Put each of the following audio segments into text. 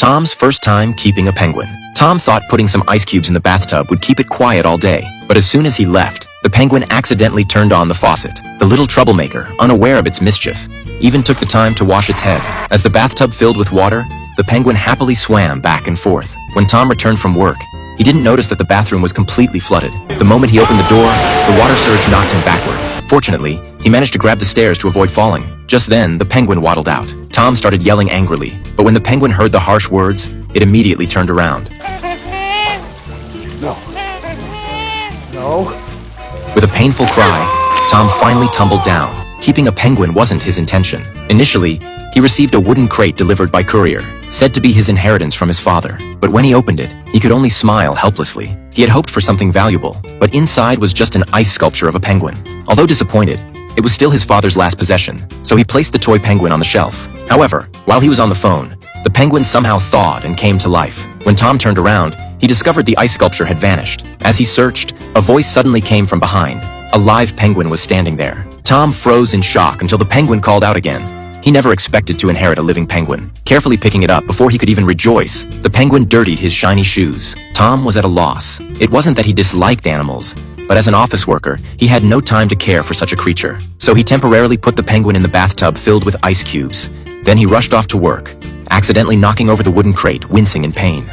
Tom's first time keeping a penguin. Tom thought putting some ice cubes in the bathtub would keep it quiet all day, but as soon as he left, the penguin accidentally turned on the faucet. The little troublemaker, unaware of its mischief, even took the time to wash its head. As the bathtub filled with water, the penguin happily swam back and forth. When Tom returned from work, he didn't notice that the bathroom was completely flooded. The moment he opened the door, the water surge knocked him backward. Fortunately, he managed to grab the stairs to avoid falling. Just then, the penguin waddled out. Tom started yelling angrily, but when the penguin heard the harsh words, it immediately turned around. No. With a painful cry, Tom finally tumbled down. Keeping a penguin wasn't his intention. Initially, he received a wooden crate delivered by courier, said to be his inheritance from his father. But when he opened it, he could only smile helplessly. He had hoped for something valuable, but inside was just an ice sculpture of a penguin. Although disappointed, it was still his father's last possession, so he placed the toy penguin on the shelf. However, while he was on the phone, the penguin somehow thawed and came to life. When Tom turned around, he discovered the ice sculpture had vanished. As he searched, a voice suddenly came from behind. A live penguin was standing there. Tom froze in shock until the penguin called out again. He never expected to inherit a living penguin. Carefully picking it up before he could even rejoice, the penguin dirtied his shiny shoes. Tom was at a loss. It wasn't that he disliked animals, but as an office worker, he had no time to care for such a creature. So he temporarily put the penguin in the bathtub filled with ice cubes. Then he rushed off to work, accidentally knocking over the wooden crate, wincing in pain.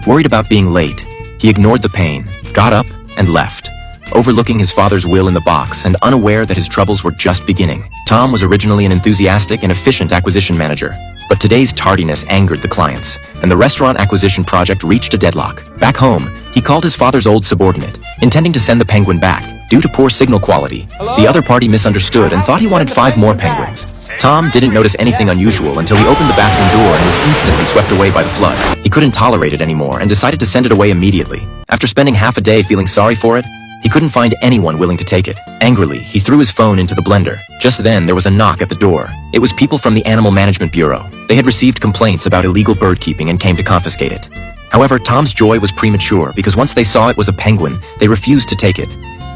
Worried about being late, he ignored the pain, got up, and left, overlooking his father's will in the box and unaware that his troubles were just beginning. Tom was originally an enthusiastic and efficient acquisition manager, but today's tardiness angered the clients, and the restaurant acquisition project reached a deadlock. Back home, he called his father's old subordinate, intending to send the penguin back. Due to poor signal quality, the other party misunderstood and thought he wanted 5 more penguins. Tom didn't notice anything unusual until he opened the bathroom door and was instantly swept away by the flood. He couldn't tolerate it anymore and decided to send it away immediately. After spending half a day feeling sorry for it, he couldn't find anyone willing to take it. Angrily, he threw his phone into the blender. Just then, there was a knock at the door. It was people from the Animal Management Bureau. They had received complaints about illegal bird keeping and came to confiscate it. However, Tom's joy was premature because once they saw it was a penguin, they refused to take it,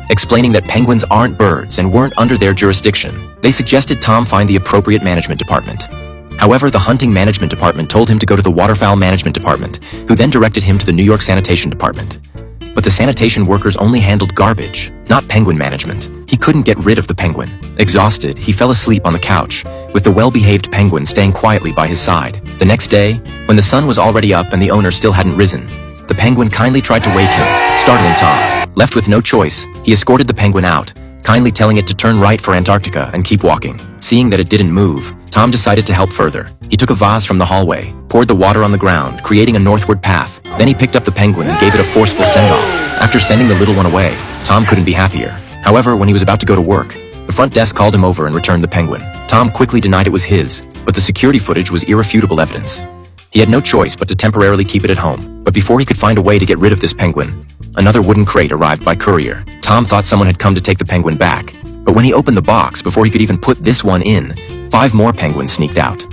explaining that penguins aren't birds and weren't under their jurisdiction. They suggested Tom find the appropriate management department. However, the hunting management department told him to go to the waterfowl management department, who then directed him to the New York Sanitation Department. But the sanitation workers only handled garbage, not penguin management. He couldn't get rid of the penguin. Exhausted, he fell asleep on the couch, with the well-behaved penguin staying quietly by his side. The next day, when the sun was already up and the owner still hadn't risen, the penguin kindly tried to wake him, startling Tom. Left with no choice, he escorted the penguin out, kindly telling it to turn right for Antarctica and keep walking. Seeing that it didn't move, Tom decided to help further. He took a vase from the hallway, poured the water on the ground, creating a northward path. Then he picked up the penguin and gave it a forceful send-off. After sending the little one away, Tom couldn't be happier. However, when he was about to go to work, the front desk called him over and returned the penguin. Tom quickly denied it was his, but the security footage was irrefutable evidence. He had no choice but to temporarily keep it at home. But before he could find a way to get rid of this penguin, another wooden crate arrived by courier. Tom thought someone had come to take the penguin back, but when he opened the box before he could even put this one in, 5 more penguins sneaked out.